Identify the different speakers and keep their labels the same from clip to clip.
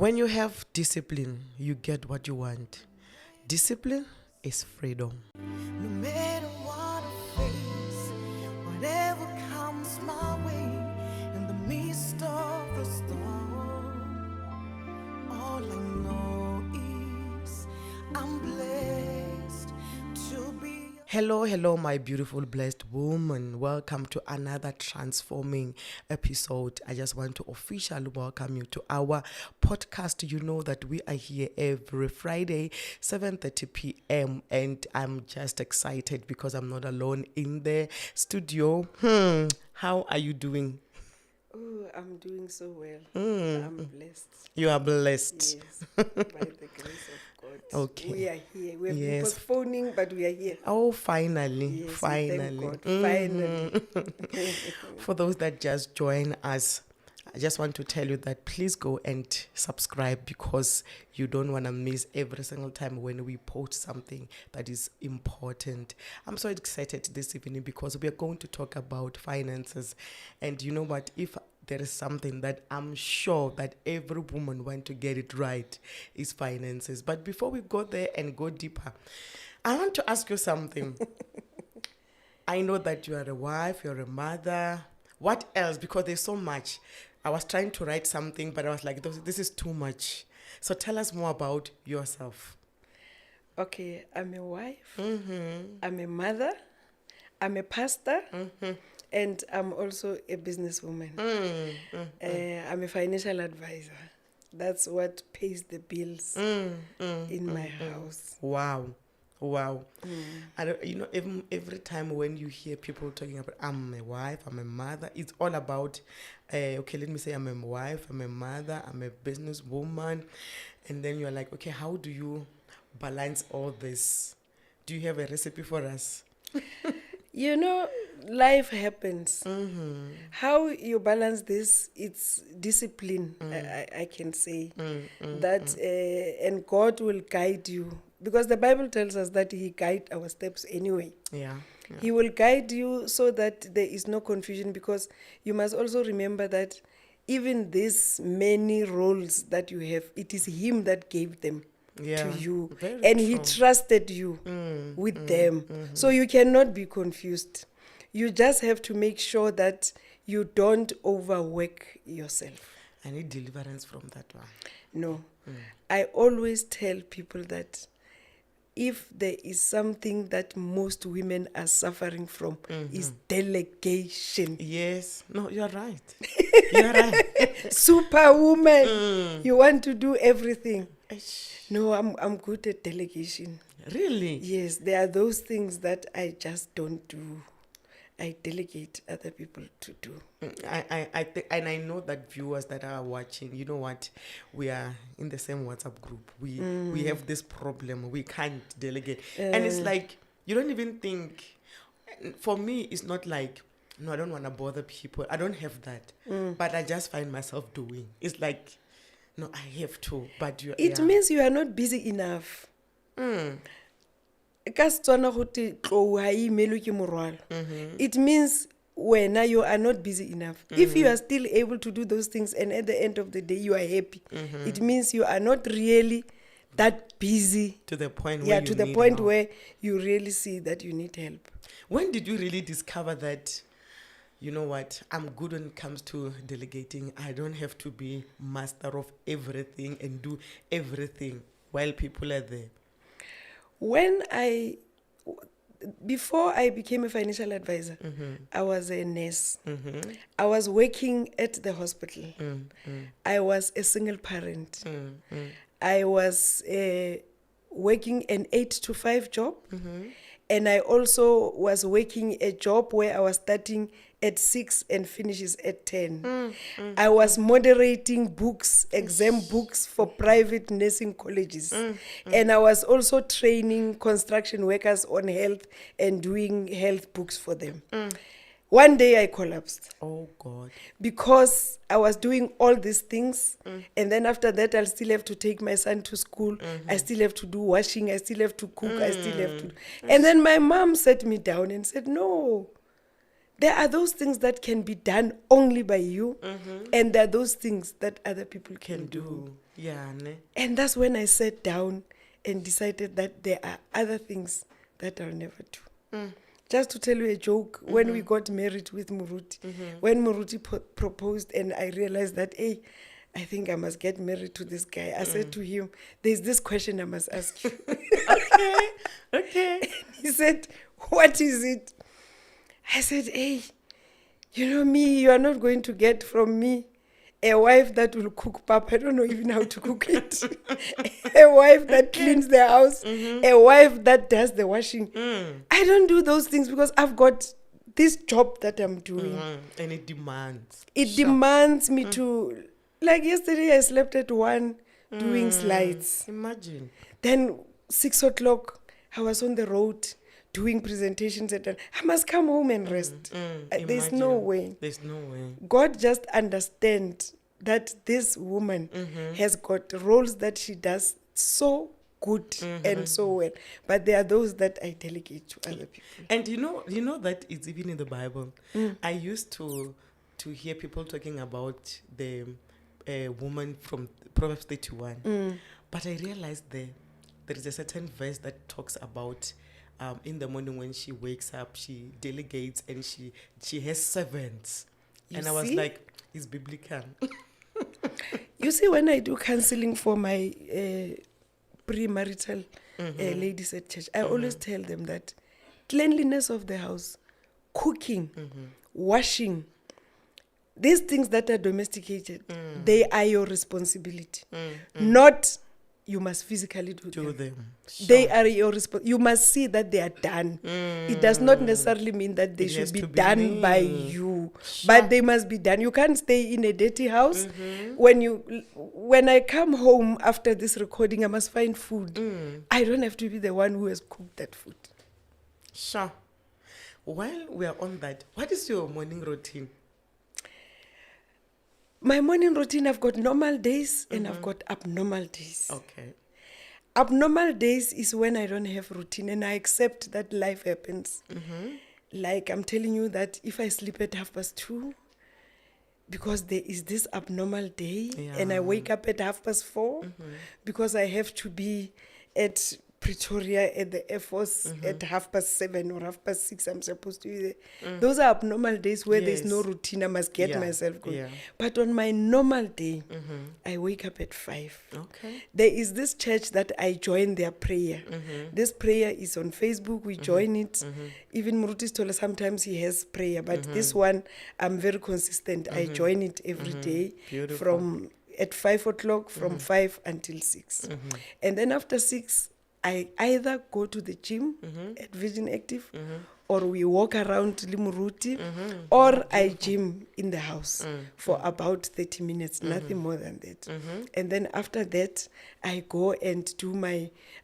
Speaker 1: When you have discipline, you get what you want. Discipline is freedom.
Speaker 2: No matter what I face, whatever comes my way, in the midst of the storm, all I know is I'm blessed to be.
Speaker 1: Hello, my beautiful, blessed woman. Welcome to another transforming episode. I just want to officially welcome you to our podcast. You know that we are here every Friday, 7:30 p.m. And I'm just excited because I'm not alone in the studio. How are you doing?
Speaker 3: Oh, I'm doing so well. I'm blessed.
Speaker 1: You are blessed.
Speaker 3: Yes, by the grace of God.
Speaker 1: Okay.
Speaker 3: We are here. We have been
Speaker 1: Yes.
Speaker 3: postponing, but we are here.
Speaker 1: Oh, finally.
Speaker 3: Yes, we
Speaker 1: Finally.
Speaker 3: thank God. Finally.
Speaker 1: For those that just join us, I just want to tell you that please go and subscribe because you don't want to miss every single time when we post something that is important. I'm so excited this evening because we are going to talk about finances. And you know what? If there is something that I'm sure that every woman wants to get it right, is finances. But before we go there and go deeper, I want to ask you something. I know that you are a wife, you're a mother. What else? Because there's so much. I was trying to write something, but I was like, this is too much. So tell us more about yourself.
Speaker 3: Okay, I'm a wife. I'm a mother. I'm a pastor. And I'm also a businesswoman. I'm a financial advisor. That's what pays the bills in my house.
Speaker 1: Wow. I don't, even every time when you hear people talking about I'm a wife, I'm a mother, it's all about okay, let me say I'm a wife, I'm a mother, I'm a businesswoman, and then you're like, okay, how do you balance all this? Do you have a recipe for us?
Speaker 3: You know, life happens. How you balance this, it's discipline, I can say. That and God will guide you. Because the Bible tells us that He guides our steps anyway.
Speaker 1: Yeah.
Speaker 3: He will guide you so that there is no confusion, because you must also remember that even these many roles that you have, it is Him that gave them to you.
Speaker 1: Very
Speaker 3: And He
Speaker 1: true.
Speaker 3: trusted you with them. So you cannot be confused. You just have to make sure that you don't overwork yourself.
Speaker 1: I need deliverance from that one.
Speaker 3: No. I always tell people that if there is something that most women are suffering from, is delegation.
Speaker 1: Yes. No, you're right. You're right.
Speaker 3: Superwoman. You want to do everything.
Speaker 1: Eish.
Speaker 3: No, I'm good at delegation.
Speaker 1: Really?
Speaker 3: Yes, there are those things that I just don't do. I delegate other people to do.
Speaker 1: I think, and I know that viewers that are watching, you know what, we are in the same WhatsApp group. We have this problem. We can't delegate, and it's like you don't even think. For me, it's not like no, I don't want to bother people. I don't have that, but I just find myself doing. It's like no, I have to. But you,
Speaker 3: It means you are not busy enough. It means when you are not busy enough. If you are still able to do those things and at the end of the day you are happy, it means you are not really that busy.
Speaker 1: to the point
Speaker 3: Yeah,
Speaker 1: where you
Speaker 3: to the
Speaker 1: need
Speaker 3: point
Speaker 1: help.
Speaker 3: where you really see that you need help.
Speaker 1: When did you really discover that, you know what, I'm good when it comes to delegating. I don't have to be master of everything and do everything while people are there.
Speaker 3: Before I became a financial advisor, I was a nurse. I was working at the hospital. I was a single parent. I was working an 8 to 5 job. And I also was working a job where I was starting at 6 and finishes at 10. I was moderating books, exam books for private nursing colleges. And I was also training construction workers on health and doing health books for them. One day I collapsed.
Speaker 1: Oh, God.
Speaker 3: Because I was doing all these things. And then after that, I'll still have to take my son to school. I still have to do washing. I still have to cook. I still have to. And then my mom sat me down and said, no, there are those things that can be done only by you, and there are those things that other people can do.
Speaker 1: Yeah, ne?
Speaker 3: And that's when I sat down and decided that there are other things that I'll never do. Just to tell you a joke, when we got married with Muruti, when Muruti proposed and I realized that, hey, I think I must get married to this guy, I said to him, there's this question I must ask you.
Speaker 1: Okay.
Speaker 3: He said, what is it? I said, hey, you know me, you are not going to get from me a wife that will cook pap. I don't know even how to cook it. A wife that cleans the house. A wife that does the washing. I don't do those things because I've got this job that I'm doing.
Speaker 1: And it demands.
Speaker 3: It demands me to... Like yesterday, I slept at 1 doing slides.
Speaker 1: Imagine.
Speaker 3: Then 6 o'clock, I was on the road doing presentations. I must come home and rest. There's no way.
Speaker 1: There's no way.
Speaker 3: God just understands that this woman has got roles that she does so good and so well. But there are those that I delegate to other people.
Speaker 1: And you know that it's even in the Bible. I used to hear people talking about the woman from Proverbs 31. But I realized there is a certain verse that talks about in the morning when she wakes up, she delegates and she has servants. And I was like, it's biblical.
Speaker 3: You see, when I do counseling for my premarital ladies at church, I always tell them that cleanliness of the house, cooking, washing, these things that are domesticated, they are your responsibility. Not you must physically do them.
Speaker 1: Sure.
Speaker 3: They are your responsibility. You must see that they are done. It does not necessarily mean that they should be done by you, but they must be done. You can't stay in a dirty house. When I come home after this recording, I must find food. I don't have to be the one who has cooked that food.
Speaker 1: Sure. While we are on that, what is your morning routine?
Speaker 3: My morning routine, I've got normal days and I've got abnormal days.
Speaker 1: Okay.
Speaker 3: Abnormal days is when I don't have routine and I accept that life happens. Like I'm telling you that if I sleep at 2:30, because there is this abnormal day, and I wake up at 4:30 because I have to be at Pretoria at the Air Force at 7:30 or 6:30. I'm supposed to be there. Those are abnormal days where there's no routine. I must get myself going. But on my normal day, I wake up at 5.
Speaker 1: Okay.
Speaker 3: There is this church that I join their prayer. This prayer is on Facebook. We join it. Even Muruti told us sometimes he has prayer, but this one I'm very consistent. I join it every day.
Speaker 1: Beautiful.
Speaker 3: From at 5 o'clock, from 5 until 6. And then after 6, I either go to the gym at Vision Active, or we walk around Limuruti, or I gym in the house for about 30 minutes, nothing more than that. And then after that, I go and do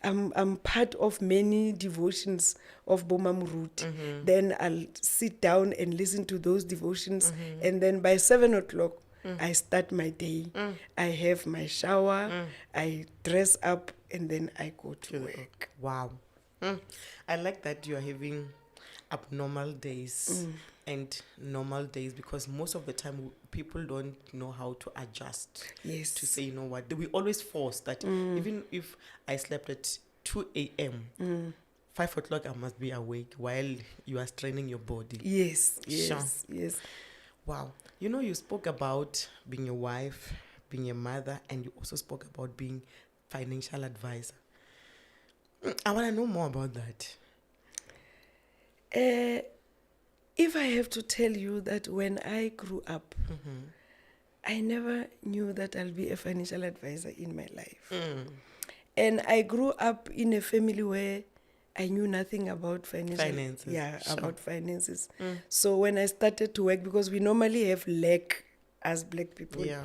Speaker 3: I'm part of many devotions of Boma Muruti. Then I'll sit down and listen to those devotions, and then by 7 o'clock, I start my day. I have my shower, I dress up, and then I go to work.
Speaker 1: Wow. I like that you are having abnormal days and normal days, because most of the time people don't know how to adjust.
Speaker 3: Yes.
Speaker 1: To say, you know what, we always force that even if I slept at 2 a.m., 5 o'clock I must be awake while you are straining your body.
Speaker 3: Yes,
Speaker 1: Sure.
Speaker 3: yes.
Speaker 1: Wow. You know, you spoke about being a wife, being a mother, and you also spoke about being financial advisor. I want to know more about that.
Speaker 3: If I have to tell you that when I grew up, I never knew that I'll be a financial advisor in my life. And I grew up in a family where I knew nothing about finances. Yeah,
Speaker 1: sure.
Speaker 3: About finances. So when I started to work, because we normally have lack as black people.
Speaker 1: Yeah.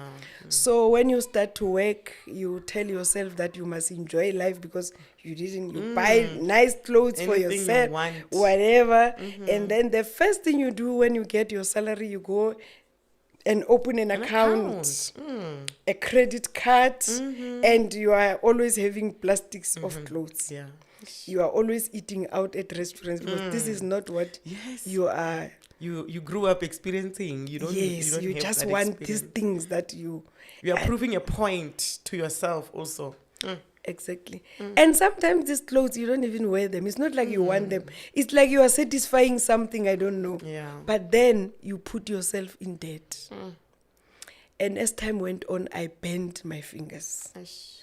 Speaker 3: So when you start to work, you tell yourself that you must enjoy life because you buy nice clothes for
Speaker 1: Anything
Speaker 3: yourself,
Speaker 1: you want.
Speaker 3: whatever. And then the first thing you do when you get your salary, you go and open an account, a credit card, and you are always having plastics of clothes.
Speaker 1: Yeah.
Speaker 3: You are always eating out at restaurants because this is not what you are
Speaker 1: you grew up experiencing. You don't.
Speaker 3: Yes,
Speaker 1: don't
Speaker 3: you
Speaker 1: have
Speaker 3: just
Speaker 1: that
Speaker 3: want these
Speaker 1: experience.
Speaker 3: things that you
Speaker 1: You are proving a point to yourself also.
Speaker 3: exactly. And sometimes these clothes you don't even wear them. It's not like you want them. It's like you are satisfying something, I don't know.
Speaker 1: Yeah.
Speaker 3: But then you put yourself in debt. And as time went on, I bent my fingers.
Speaker 1: Aish.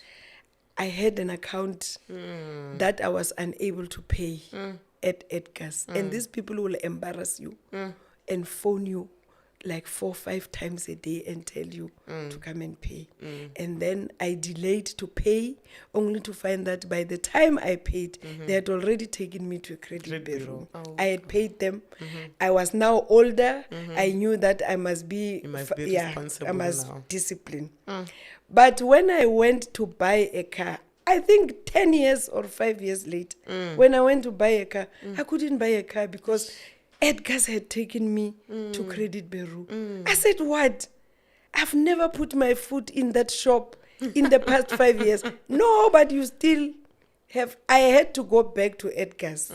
Speaker 3: I had an account that I was unable to pay at Edgar's. And these people will embarrass you and phone you like 4 or 5 times a day and tell you to come and pay. And then I delayed to pay, only to find that by the time I paid, they had already taken me to a credit bureau.
Speaker 1: Oh,
Speaker 3: I had paid them. I was now older. I knew that I must be,
Speaker 1: You must be
Speaker 3: I
Speaker 1: responsible
Speaker 3: must
Speaker 1: now.
Speaker 3: discipline. But when I went to buy a car, I think 10 years or 5 years later, when I went to buy a car, I couldn't buy a car because Edgar's had taken me to Credit Bureau. I said, what? I've never put my foot in that shop in the past 5 years. No, but you still have. I had to go back to Edgar's.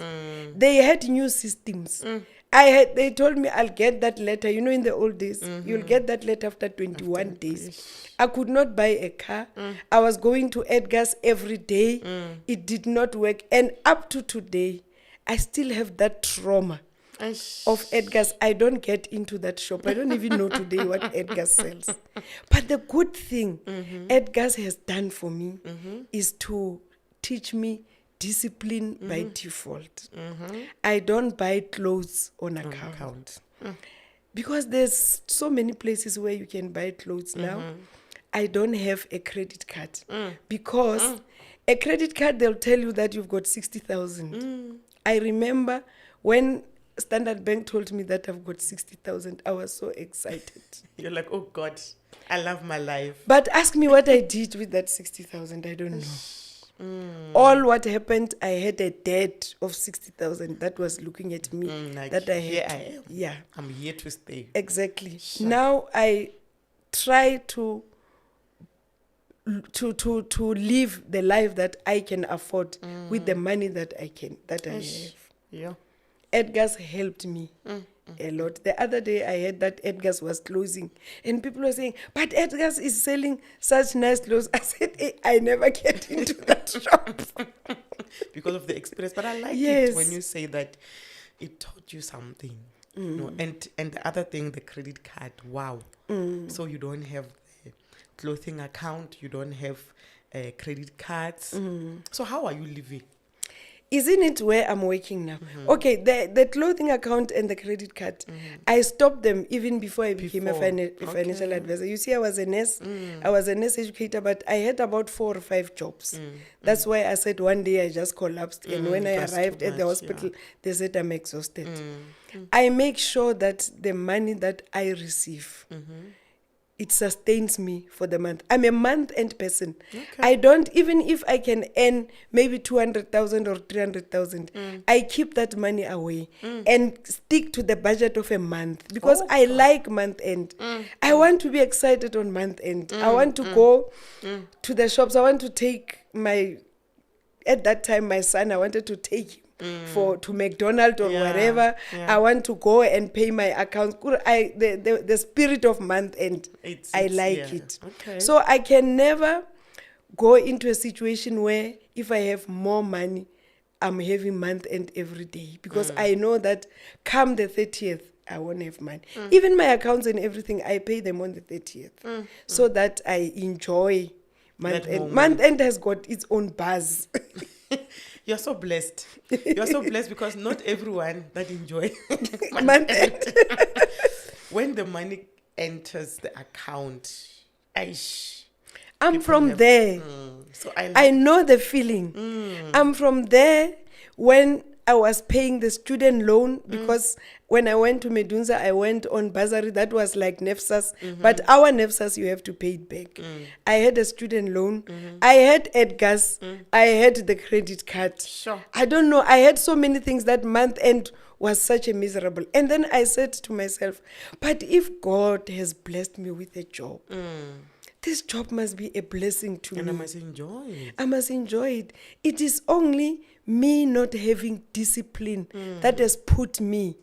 Speaker 3: They had new systems. They told me I'll get that letter. You know, in the old days, you'll get that letter after 21 days. I could not buy a car. I was going to Edgar's every day. It did not work. And up to today, I still have that trauma of Edgar's. I don't get into that shop. I don't even know today what Edgar's sells. But the good thing Edgar's has done for me is to teach me discipline by default. I don't buy clothes on account. Because there's so many places where you can buy clothes now. I don't have a credit card because a credit card, they'll tell you that you've got 60,000. I remember when Standard Bank told me that I've got 60,000, I was so excited.
Speaker 1: You're like, oh God, I love my life.
Speaker 3: But ask me what I did with that 60,000, I don't know. All what happened, I had a debt of 60,000 that was looking at me.
Speaker 1: Like,
Speaker 3: that I had.
Speaker 1: here I am.
Speaker 3: Yeah.
Speaker 1: I'm here to stay.
Speaker 3: Exactly. Now I try to live the life that I can afford with the money that I have.
Speaker 1: Yeah.
Speaker 3: Edgar's helped me a lot. The other day I heard that Edgar's was closing and people were saying, but Edgar's is selling such nice clothes. I said, hey, I never get into that shop.
Speaker 1: Because of the experience. But I like
Speaker 3: Yes.
Speaker 1: it when you say that it taught you something. You know, and the other thing, the credit card, wow. So you don't have the clothing account, you don't have credit cards. So how are you living?
Speaker 3: Isn't it where I'm working now? Okay, the clothing account and the credit card, I stopped them even before I became a financial advisor. You see, I was a nurse. I was a nurse educator, but I had about 4 or 5 jobs. That's why I said one day I just collapsed. And when I
Speaker 1: it was
Speaker 3: arrived
Speaker 1: too
Speaker 3: at the
Speaker 1: much,
Speaker 3: hospital, they said I'm exhausted. I make sure that the money that I receive, it sustains me for the month. I'm a month-end person.
Speaker 1: Okay.
Speaker 3: I don't, even if I can earn maybe 200,000 or 300,000, I keep that money away and stick to the budget of a month because I like month-end. I want to be excited on month-end. I want to go to the shops. I want to take at that time, my son, I wanted to take him to McDonald's or wherever. I want to go and pay my accounts. The spirit of month end, I like it.
Speaker 1: Okay.
Speaker 3: So I can never go into a situation where if I have more money, I'm having month end every day because I know that come the 30th, I won't have money. Even my accounts and everything, I pay them on the 30th so that I enjoy month end. Month end has got its own buzz.
Speaker 1: You're so blessed. You're so blessed because not everyone that enjoy
Speaker 3: month end.
Speaker 1: When the money enters the account,
Speaker 3: I'm from there.
Speaker 1: So
Speaker 3: I know the feeling. I'm from there when I was paying the student loan because when I went to Medunza, I went on bursary. That was like NEFSAS. But our NEFSAS, you have to pay it back. I had a student loan. I had Edgar's. I had the credit card.
Speaker 1: Sure.
Speaker 3: I don't know. I had so many things that month end was such a miserable. And then I said to myself, but if God has blessed me with a job, this job must be a blessing to me.
Speaker 1: And I must enjoy it.
Speaker 3: I must enjoy it. It is only me not having discipline that has put me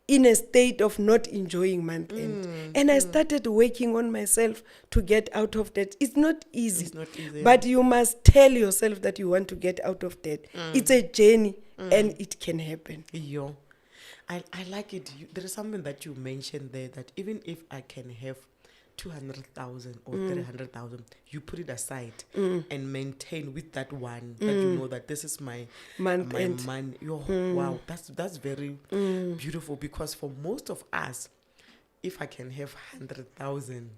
Speaker 3: in a state of not enjoying month end. And I started working on myself to get out of debt. It's not easy.
Speaker 1: It's not easy.
Speaker 3: But you must tell yourself that you want to get out of debt. It's a journey and it can happen.
Speaker 1: Yo, I like it. There is something that you mentioned there, that even if I can have 200,000 or 300,000, you put it aside and maintain with that one, that you know that this is my
Speaker 3: Month
Speaker 1: my
Speaker 3: end.
Speaker 1: money. Yo, wow, that's very beautiful, because for most of us, if I can have 100,000,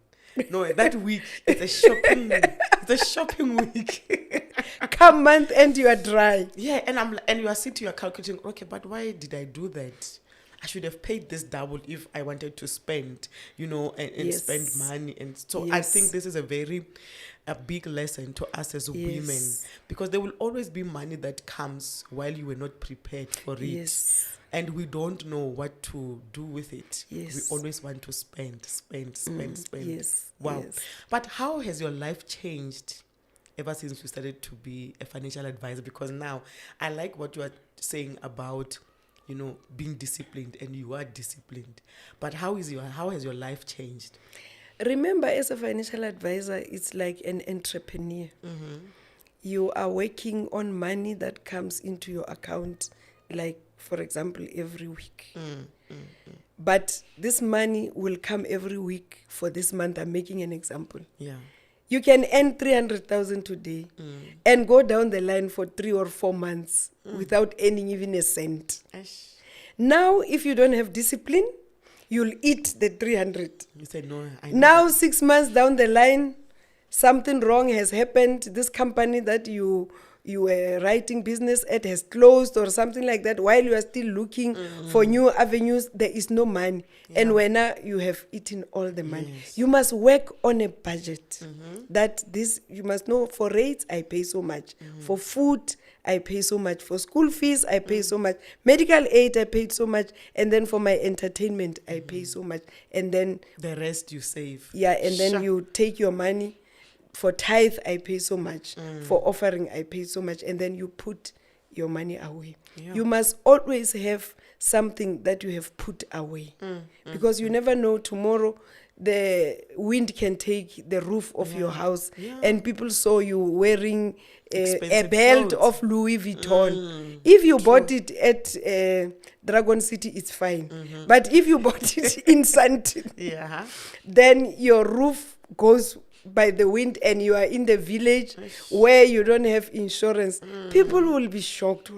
Speaker 1: no, that week it's a shopping week.
Speaker 3: Come month end, you are dry.
Speaker 1: Yeah, and you are sitting, you are calculating, okay, but why did I do that? I should have paid this double if I wanted to spend, and
Speaker 3: Yes.
Speaker 1: spend money. And so I
Speaker 3: Yes.
Speaker 1: think this is a big lesson to us as women,
Speaker 3: Yes.
Speaker 1: because there will always be money that comes while you were not prepared for it.
Speaker 3: Yes.
Speaker 1: And we don't know what to do with it.
Speaker 3: Yes.
Speaker 1: We always want to spend.
Speaker 3: Yes.
Speaker 1: Wow.
Speaker 3: Yes.
Speaker 1: But how has your life changed ever since you started to be a financial advisor? Because now I like what you are saying about, being disciplined, and you are disciplined. But how has your life changed?
Speaker 3: Remember, as a financial advisor, it's like an entrepreneur. You are working on money that comes into your account, like, for example, every week. But this money will come every week for this month. I'm making an example.
Speaker 1: Yeah.
Speaker 3: You can earn 300,000 today and go down the line for 3 or 4 months without earning even a cent.
Speaker 1: Ash.
Speaker 3: Now, if you don't have discipline, you'll eat the 300.
Speaker 1: You said no. I know
Speaker 3: Now,
Speaker 1: that.
Speaker 3: 6 months down the line, something wrong has happened. This company that you were writing business at has closed or something like that. While you are still looking for new avenues, there is no money. And when you have eaten all the money,
Speaker 1: Yes.
Speaker 3: you must work on a budget. That this, you must know, for rates, I pay so much. For food, I pay so much. For school fees, I pay so much. Medical aid, I paid so much. And then for my entertainment, I pay so much. And then,
Speaker 1: The rest you save.
Speaker 3: and then
Speaker 1: Sure.
Speaker 3: you take your money. For tithe, I pay so much. For offering, I pay so much. And then you put your money away.
Speaker 1: Yeah.
Speaker 3: You must always have something that you have put away. Because you never know, tomorrow the wind can take the roof of your house.
Speaker 1: Yeah.
Speaker 3: And people saw you wearing a
Speaker 1: Expensive
Speaker 3: belt
Speaker 1: clothes.
Speaker 3: of Louis Vuitton. If you bought it at Dragon City, it's fine. But if you bought it in Sandton,
Speaker 1: Yeah.
Speaker 3: then your roof goes by the wind and you are in the village where you don't have insurance. People will be shocked.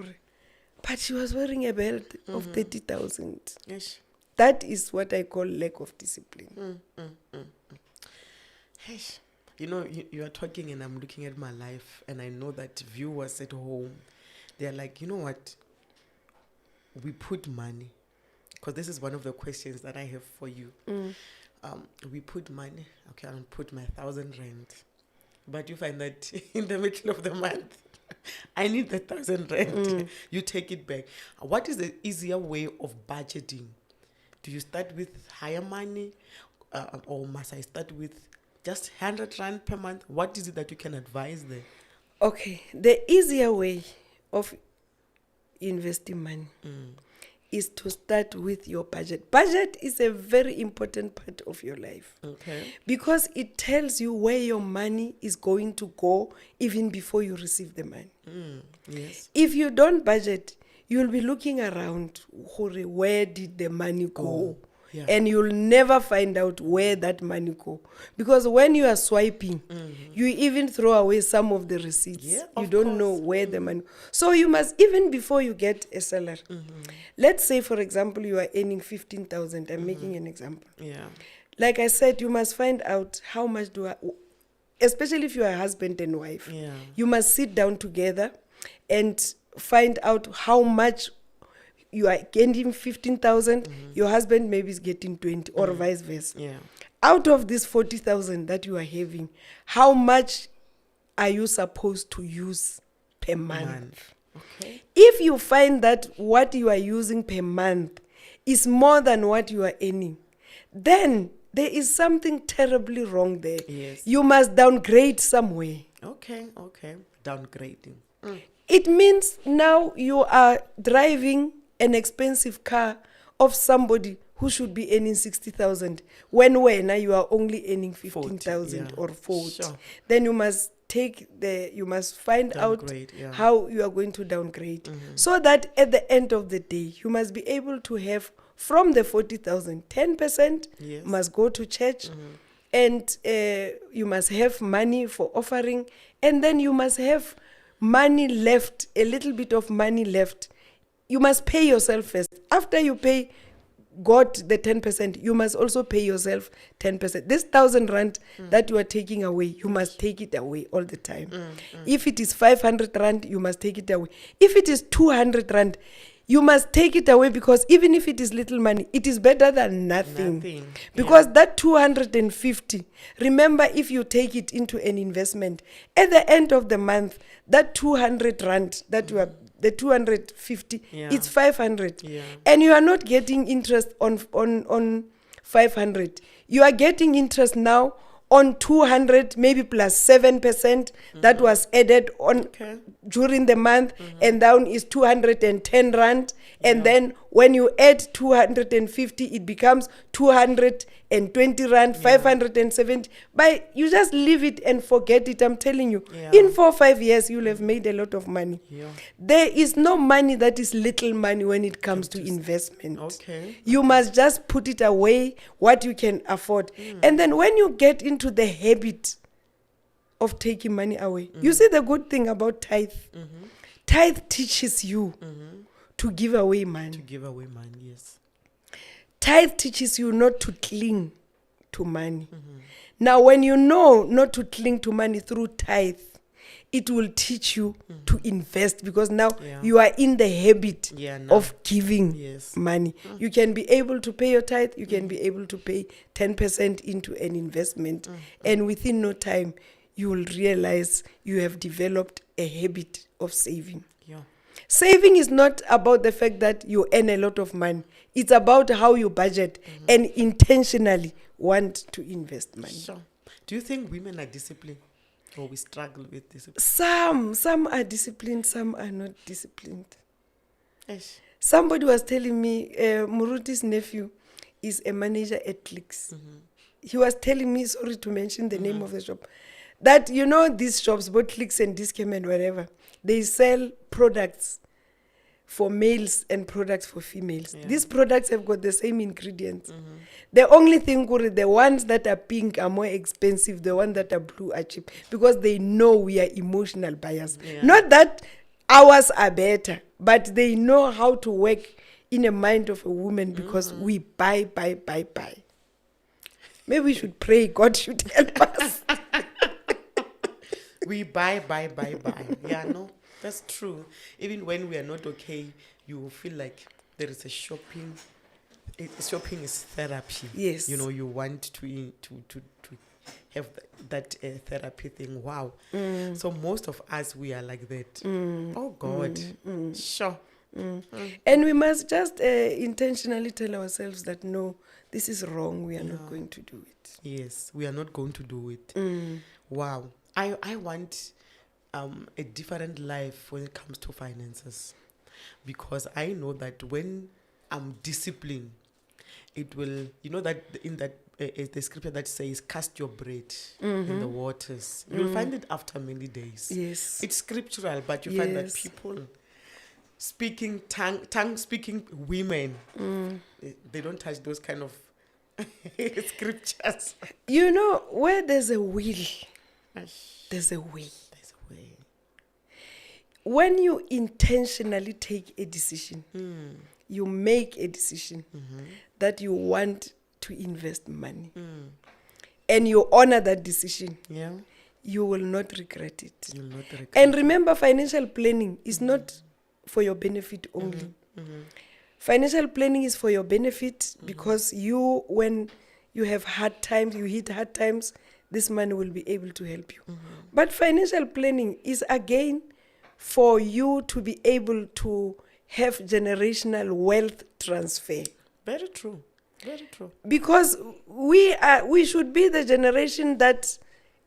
Speaker 3: But she was wearing a belt of 30,000.
Speaker 1: Yes.
Speaker 3: That is what I call lack of discipline.
Speaker 1: Hey, you are talking and I'm looking at my life, and I know that viewers at home, they're like, you know what? We put money, because this is one of the questions that I have for you. We put money. Okay, I'll put my 1,000 rand, but you find that in the middle of the month, I need the 1,000 rand. You take it back. What is the easier way of budgeting? Do you start with higher money, or must I start with just 100 rand per month? What is it that you can advise there?
Speaker 3: Okay, the easier way of investing money is to start with your budget. Budget is a very important part of your life.
Speaker 1: Okay.
Speaker 3: Because it tells you where your money is going to go even before you receive the money.
Speaker 1: Yes.
Speaker 3: If you don't budget, you'll be looking around, where did the money go?
Speaker 1: Yeah.
Speaker 3: And you'll never find out where that money go. Because when you are swiping, you even throw away some of the receipts.
Speaker 1: Yeah,
Speaker 3: you
Speaker 1: of
Speaker 3: don't know
Speaker 1: course.
Speaker 3: where the money. So you must, even before you get a salary, let's say, for example, you are earning 15,000. I'm making an example.
Speaker 1: Yeah.
Speaker 3: Like I said, you must find out how much especially if you are husband and wife,
Speaker 1: Yeah.
Speaker 3: you must sit down together and find out how much you are getting. 15,000, your husband maybe is getting 20, or vice versa.
Speaker 1: Yeah.
Speaker 3: Out of this 40,000 that you are having, how much are you supposed to use per month?
Speaker 1: Okay.
Speaker 3: If you find that what you are using per month is more than what you are earning, then there is something terribly wrong there.
Speaker 1: Yes.
Speaker 3: You must downgrade somewhere.
Speaker 1: Okay. Downgrading.
Speaker 3: It means now you are driving an expensive car of somebody who should be earning 60,000 when now you are only earning 15,000
Speaker 1: yeah.
Speaker 3: or 40.
Speaker 1: Sure.
Speaker 3: Then you must you must find
Speaker 1: Downgrade,
Speaker 3: out
Speaker 1: yeah.
Speaker 3: how you are going to downgrade, so that at the end of the day you must be able to have from the 40,000, 10%
Speaker 1: Yes.
Speaker 3: must go to church, and you must have money for offering, and then you must have money left, a little bit of money left. You must pay yourself first. After you pay God the 10%, you must also pay yourself 10%. This 1,000 rand that you are taking away, you must take it away all the time. If it is 500 rand, you must take it away. If it is 200 rand, you must take it away, because even if it is little money, it is better than nothing. Because that 250, remember, if you take it into an investment, at the end of the month, that 200 rand that you are, the 250,
Speaker 1: Yeah.
Speaker 3: it's 500.
Speaker 1: Yeah.
Speaker 3: And you are not getting interest on 500. You are getting interest now on 200, maybe plus 7% that was added on during the month, and down is 210 rand. And then when you add 250, it becomes 220 rand, 570. But you just leave it and forget it. I'm telling you, in 4 or 5 years, you'll have made a lot of money. There is no money that is little money when it comes to investment. You must just put it away, what you can afford. And then when you get into the habit of taking money away, you see the good thing about tithe. Tithe teaches you to give away money.
Speaker 1: To give away money, yes.
Speaker 3: Tithe teaches you not to cling to money. Now, when you know not to cling to money through tithe, it will teach you to invest, because now you are in the habit of giving money. You can be able to pay your tithe, you can be able to pay 10% into an investment, and within no time, you will realize you have developed a habit of saving. Saving is not about the fact that you earn a lot of money. It's about how you budget and intentionally want to invest money.
Speaker 1: Sure. Do you think women are disciplined, or we struggle with discipline?
Speaker 3: Some are disciplined, some are not disciplined.
Speaker 1: Eish.
Speaker 3: Somebody was telling me, Muruti's nephew is a manager at Clicks. He was telling me, sorry to mention the name of the shop, that these shops, both Clicks and Discam and whatever, they sell products for males and products for females. These products have got the same ingredients. The only thing, the ones that are pink are more expensive, the ones that are blue are cheap, because they know we are emotional buyers. Not that ours are better, but they know how to work in the mind of a woman, because we buy. Maybe we should pray God should help us.
Speaker 1: We buy. Yeah, no, that's true. Even when we are not okay, you feel like there is a shopping. Shopping is therapy.
Speaker 3: Yes.
Speaker 1: You want to have that therapy thing. Wow. So most of us, we are like that. Oh God. Sure.
Speaker 3: And we must just intentionally tell ourselves that no, this is wrong. We are not going to do it.
Speaker 1: Yes, we are not going to do it. Wow. I want a different life when it comes to finances, because I know that when I'm disciplined, it will, that in that the scripture that says, cast your bread in the waters. You'll find it after many days.
Speaker 3: Yes.
Speaker 1: It's scriptural, but you find that people speaking, tongue speaking women, they don't touch those kind of scriptures.
Speaker 3: Where there's a will, there's a way.
Speaker 1: There's a way.
Speaker 3: When you intentionally take a decision, you make a decision that you want to invest money, and you honor that decision, you will not regret it.
Speaker 1: You'll not regret
Speaker 3: And remember, financial planning is not for your benefit only. Financial planning is for your benefit, because when you have hard times, you hit hard times, this money will be able to help you. But financial planning is again for you to be able to have generational wealth transfer.
Speaker 1: Very true. Very true.
Speaker 3: Because we should be the generation that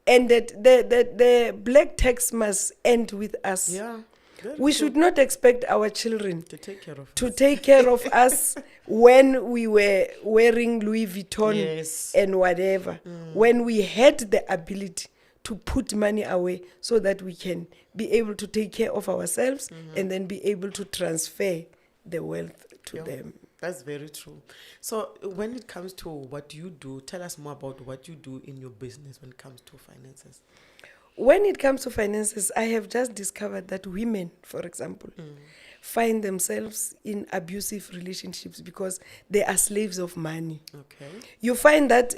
Speaker 3: ended, the black tax must end with us.
Speaker 1: Yeah. Very
Speaker 3: We
Speaker 1: true.
Speaker 3: should not expect our children
Speaker 1: To take care of
Speaker 3: to
Speaker 1: us.
Speaker 3: take care of us when we were wearing Louis Vuitton
Speaker 1: Yes.
Speaker 3: and whatever, when we had the ability to put money away so that we can be able to take care of ourselves and then be able to transfer the wealth to
Speaker 1: Yeah.
Speaker 3: them.
Speaker 1: That's very true. So when it comes to what you do, tell us more about what you do in your business when it comes to finances.
Speaker 3: When it comes to finances, I have just discovered that women, for example, find themselves in abusive relationships because they are slaves of money.
Speaker 1: Okay.
Speaker 3: You find that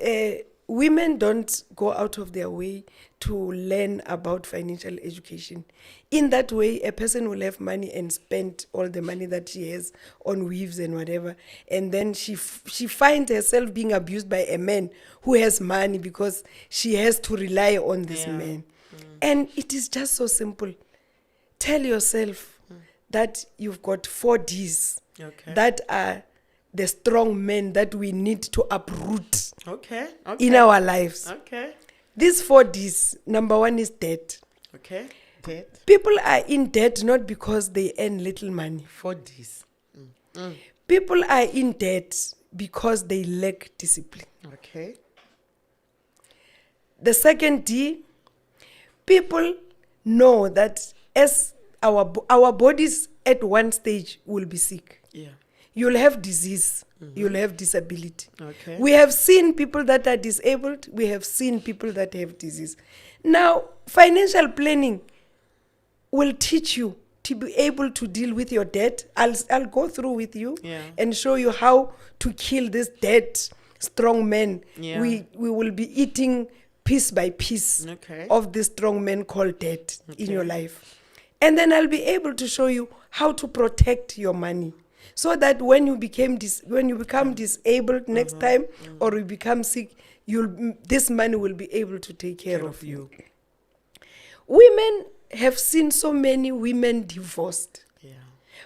Speaker 3: women don't go out of their way to learn about financial education. In that way, a person will have money and spend all the money that she has on weaves and whatever, and then she finds herself being abused by a man who has money because she has to rely on this
Speaker 1: Yeah.
Speaker 3: man. And it is just so simple. Tell yourself that you've got 4 Ds
Speaker 1: Okay.
Speaker 3: that are the strong men that we need to uproot
Speaker 1: Okay. Okay.
Speaker 3: in our lives.
Speaker 1: Okay.
Speaker 3: These 4 Ds, number 1 is debt.
Speaker 1: Okay. Debt.
Speaker 3: People are in debt not because they earn little money.
Speaker 1: 4Ds.
Speaker 3: People are in debt because they lack discipline.
Speaker 1: Okay.
Speaker 3: The second D, people know that as our bodies at one stage will be sick.
Speaker 1: Yeah.
Speaker 3: You'll have disease. You'll have disability.
Speaker 1: Okay.
Speaker 3: We have seen people that are disabled. We have seen people that have disease. Now, financial planning will teach you to be able to deal with your debt. I'll go through with you
Speaker 1: Yeah.
Speaker 3: and show you how to kill this debt strong men.
Speaker 1: Yeah.
Speaker 3: We will be eating piece by piece
Speaker 1: Okay.
Speaker 3: of this strong man called debt in
Speaker 1: Okay.
Speaker 3: your life. And then I'll be able to show you how to protect your money so that when you become disabled next time or you become sick, this money will be able to take care of you. Women have seen so many women divorced,
Speaker 1: Yeah.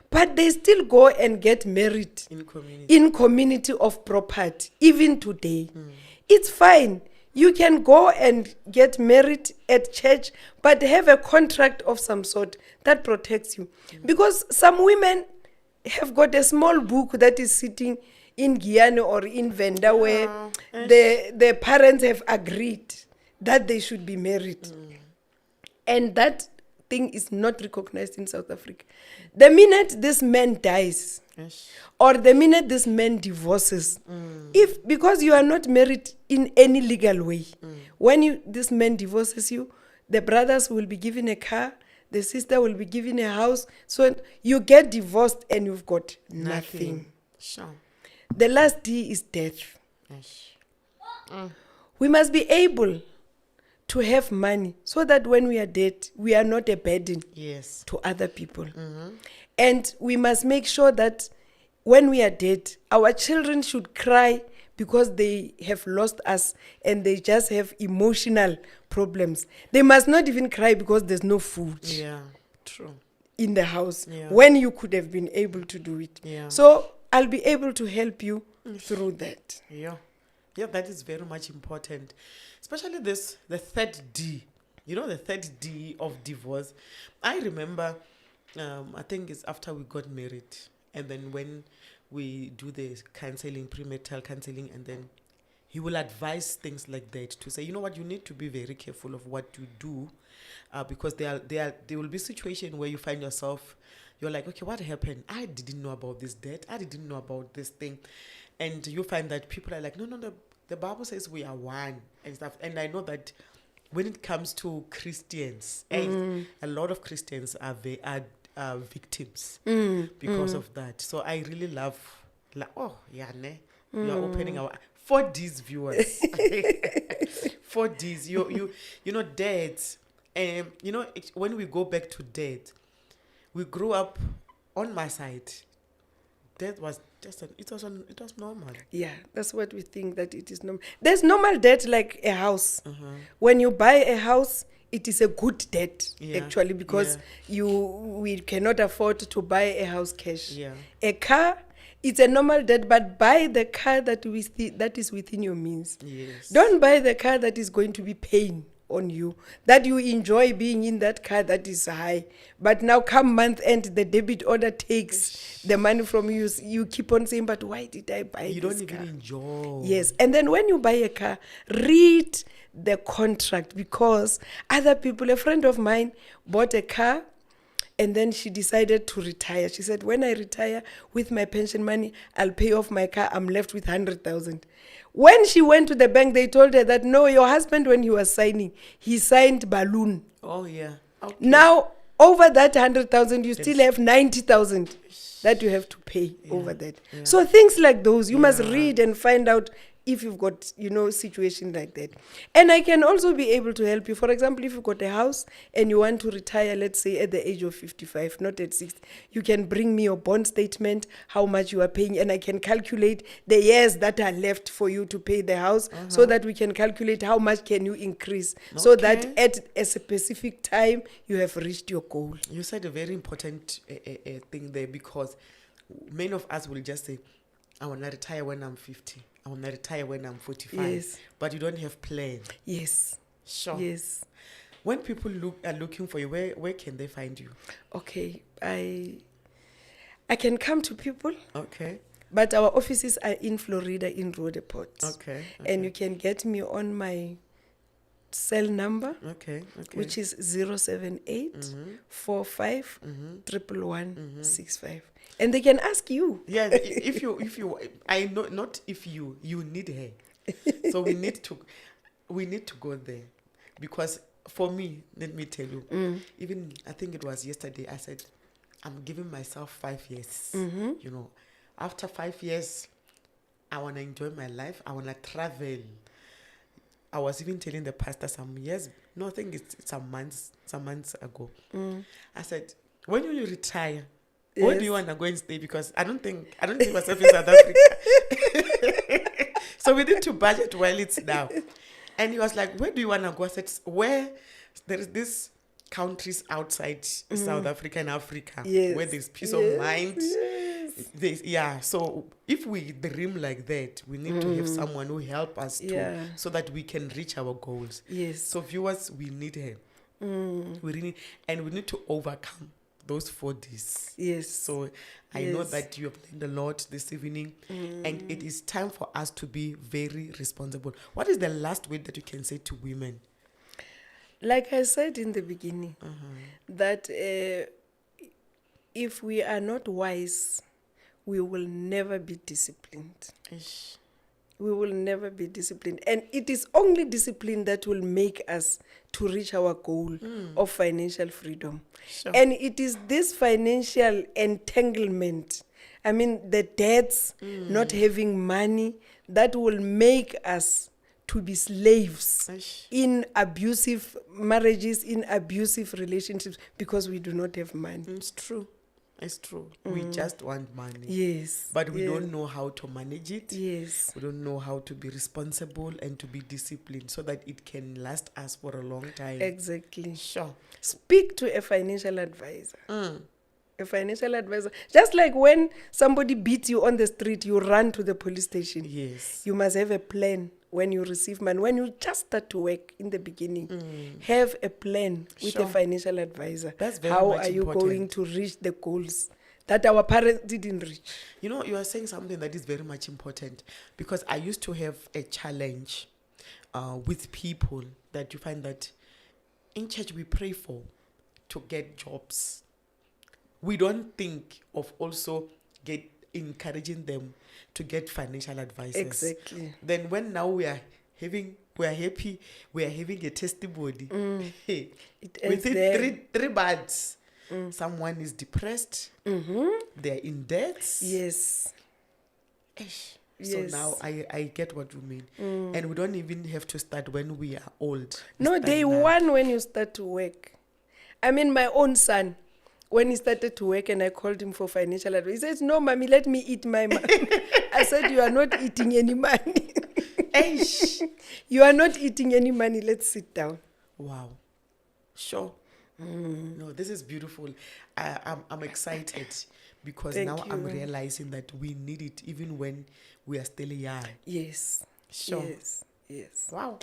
Speaker 3: but they still go and get married
Speaker 1: In community.
Speaker 3: in community of property, even today. It's fine. You can go and get married at church, but have a contract of some sort that protects you. Because some women have got a small book that is sitting in Guyana or in Venda where the parents have agreed that they should be married. And that thing is not recognized in South Africa. The minute this man dies,
Speaker 1: Yes.
Speaker 3: or the minute this man divorces, if because you are not married in any legal way, when this man divorces you, the brothers will be given a car, the sister will be given a house, so you get divorced and you've got nothing.
Speaker 1: Sure.
Speaker 3: The last D is death.
Speaker 1: Yes.
Speaker 3: We must be able to have money so that when we are dead, we are not a burden
Speaker 1: Yes.
Speaker 3: to other people. And we must make sure that when we are dead, our children should cry because they have lost us and they just have emotional problems. They must not even cry because there's no food
Speaker 1: Yeah. True.
Speaker 3: in the house
Speaker 1: Yeah.
Speaker 3: when you could have been able to do it.
Speaker 1: Yeah.
Speaker 3: So I'll be able to help you through that.
Speaker 1: Yeah. Yeah, that is very much important. Especially the third D. You know, the third D of divorce. I remember, I think it's after we got married. And then when we do the counseling, premarital counseling, and then he will advise things like that to say, you know what, you need to be very careful of what you do. Because there will be situations where you find yourself, you're like, okay, what happened? I didn't know about this debt. I didn't know about this thing. And you find that people are like, no, the Bible says we are one and stuff. And I know that when it comes to Christians, and a lot of Christians are victims because of that. So I really love, you are opening our 4Ds viewers. 4Ds, you know, dads. You know, when we go back to dad, we grew up on my side. That was just it was normal.
Speaker 3: Yeah, that's what we think, that it is normal. There's normal debt like a house. When you buy a house, it is a good debt, actually, because we cannot afford to buy a house cash.
Speaker 1: Yeah.
Speaker 3: A car, it's a normal debt, but buy the car that is within your means.
Speaker 1: Yes.
Speaker 3: Don't buy the car that is going to be pain on you, that you enjoy being in that car that is high. But now come month end, the debit order takes the money from you. You keep on saying, but why did I buy
Speaker 1: You
Speaker 3: this
Speaker 1: don't
Speaker 3: car?
Speaker 1: even enjoy.
Speaker 3: Yes. And then when you buy a car, read the contract, because other people, a friend of mine bought a car and then she decided to retire. She said, when I retire with my pension money, I'll pay off my car. I'm left with 100,000. When she went to the bank, they told her that, no, your husband, when he was signing, he signed balloon.
Speaker 1: Oh, yeah. Okay.
Speaker 3: Now, over that 100,000, you still have 90,000 that you have to pay over that.
Speaker 1: Yeah.
Speaker 3: So things like those, you must
Speaker 1: Yeah.
Speaker 3: read and find out if you've got, situation like that. And I can also be able to help you. For example, if you've got a house and you want to retire, let's say at the age of 55, not at 60, you can bring me your bond statement, how much you are paying, and I can calculate the years that are left for you to pay the house, so that we can calculate how much can you increase, so that
Speaker 1: Okay.
Speaker 3: at a specific time you have reached your goal.
Speaker 1: You said a very important thing there, because many of us will just say, I want to retire when I'm 50. I want to retire when I'm 45.
Speaker 3: Yes.
Speaker 1: But you don't have plan.
Speaker 3: Yes.
Speaker 1: Sure.
Speaker 3: Yes.
Speaker 1: When people are looking for you, where can they find you?
Speaker 3: Okay. I can come to people,
Speaker 1: Okay.
Speaker 3: but our offices are in Florida, in Roodepoort.
Speaker 1: Okay.
Speaker 3: And you can get me on my cell number,
Speaker 1: Okay. Okay.
Speaker 3: which is 078 45 11165. And they can ask you.
Speaker 1: Yeah, if you, I know, not if you need her. So we need to go there, because for me, let me tell you, even I think it was yesterday, I said, I'm giving myself 5 years. After 5 years, I want to enjoy my life. I want to travel. I was even telling the pastor some years, no, I think it's some months ago. I said, when will you retire? Where do you want to go and stay? Because I don't think myself in South Africa. So we need to budget while it's now. And he was like, where do you want to go? I said, where there is this countries outside South Africa and Africa,
Speaker 3: Yes.
Speaker 1: where there's peace of mind.
Speaker 3: Yes.
Speaker 1: So if we dream like that, we need to have someone who help us so that we can reach our goals.
Speaker 3: Yes.
Speaker 1: So viewers, we need her. We really, and we need to overcome those 4 Ds.
Speaker 3: Yes.
Speaker 1: So I know that you have learned a lot this evening, and it is time for us to be very responsible. What is the last word that you can say to women?
Speaker 3: Like I said in the beginning, that if we are not wise, we will never be disciplined.
Speaker 1: Ish.
Speaker 3: We will never be disciplined. And it is only discipline that will make us to reach our goal of financial freedom.
Speaker 1: Sure.
Speaker 3: And it is this financial entanglement, I mean, the debts, not having money, that will make us to be slaves
Speaker 1: Ish.
Speaker 3: in abusive marriages, in abusive relationships, because we do not have money.
Speaker 1: It's true. It's true. We just want money.
Speaker 3: Yes.
Speaker 1: But we
Speaker 3: yes.
Speaker 1: don't know how to manage it.
Speaker 3: Yes.
Speaker 1: We don't know how to be responsible and to be disciplined so that it can last us for a long time.
Speaker 3: Exactly.
Speaker 1: Sure.
Speaker 3: Speak to a financial advisor. A financial advisor. Just like when somebody beats you on the street, you run to the police station.
Speaker 1: Yes.
Speaker 3: You must have a plan when you receive money. When you just start to work in the beginning, have a plan with
Speaker 1: Sure.
Speaker 3: a financial advisor.
Speaker 1: That's very
Speaker 3: How
Speaker 1: much
Speaker 3: are you
Speaker 1: important.
Speaker 3: going to reach the goals that our parents didn't reach?
Speaker 1: You know, you are saying something that is very much important, because I used to have a challenge with people that you find that in church we pray for to get jobs. We don't think of also encouraging them to get financial advisors.
Speaker 3: Exactly.
Speaker 1: Then when now we are having a testimony. Hey,
Speaker 3: It ends
Speaker 1: within
Speaker 3: there.
Speaker 1: three months, someone is depressed. They're in debt.
Speaker 3: Yes.
Speaker 1: Ish.
Speaker 3: Yes.
Speaker 1: So now I get what you mean. And we don't even have to start when we are old. We
Speaker 3: No,
Speaker 1: start
Speaker 3: day
Speaker 1: now.
Speaker 3: one when you start to work. I mean, my own son, when he started to work and I called him for financial advice, he says, no, mommy, let me eat my money. I said, you are not eating any money.
Speaker 1: Ish.
Speaker 3: You are not eating any money. Let's sit down.
Speaker 1: Wow. Sure. No, this is beautiful. I'm excited because
Speaker 3: Thank
Speaker 1: now I'm
Speaker 3: you.
Speaker 1: realizing that we need it even when we are still young.
Speaker 3: Yes.
Speaker 1: Sure.
Speaker 3: Yes. Yes.
Speaker 1: Wow.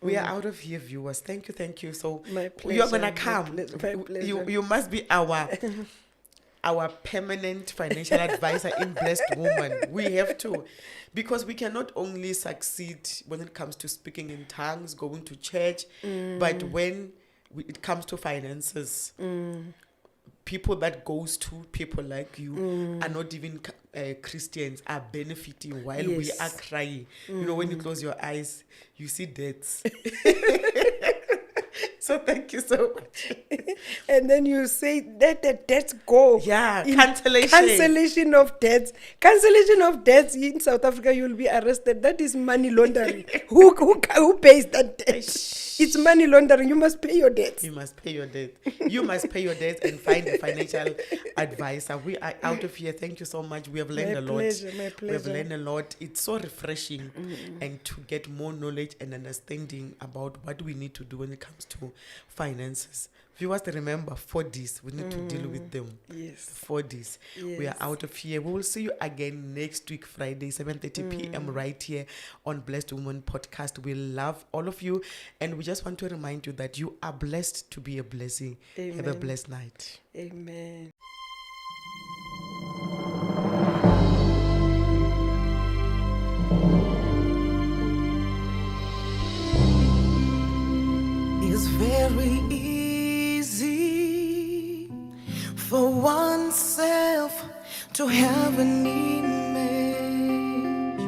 Speaker 1: We are out of here, viewers. Thank you. So
Speaker 3: My
Speaker 1: you're
Speaker 3: pleasure,
Speaker 1: gonna come.
Speaker 3: my pleasure.
Speaker 1: You must be our permanent financial advisor in Blessed Woman. We have to, because we cannot only succeed when it comes to speaking in tongues, going to church, but when it comes to finances, people that goes to people like you are not even Christians, are benefiting while we
Speaker 3: Yes.
Speaker 1: are crying. You know, when you close your eyes, you see debts. So thank you so much.
Speaker 3: And then you say, let the debts go.
Speaker 1: Yeah,
Speaker 3: In
Speaker 1: cancellation.
Speaker 3: Cancellation of debts. Cancellation of debts in South Africa, you'll be arrested. That is money laundering. Who pays that debt? It's money laundering. You must pay your debts.
Speaker 1: You must pay your debt. You must pay your debts and find a financial advisor. We are out of here. Thank you so much. We have learned
Speaker 3: My
Speaker 1: a lot.
Speaker 3: pleasure, my
Speaker 1: We have
Speaker 3: pleasure.
Speaker 1: learned a lot. It's so refreshing and to get more knowledge and understanding about what we need to do when it comes to finances. Viewers, remember 4Ds. We need to deal with them.
Speaker 3: Yes.
Speaker 1: 4Ds. We are
Speaker 3: Yes.
Speaker 1: out of here. We will see you again next week, Friday, 7:30 p.m. right here on Blessed Woman Podcast. We love all of you, and we just want to remind you that you are blessed to be a blessing. Have a
Speaker 3: Amen.
Speaker 1: blessed night.
Speaker 3: Amen.
Speaker 2: It's very easy for oneself to have an image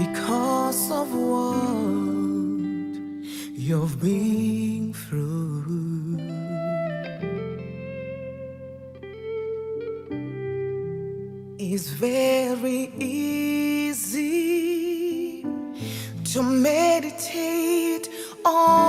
Speaker 2: because of what you've been through. It's very easy to meditate on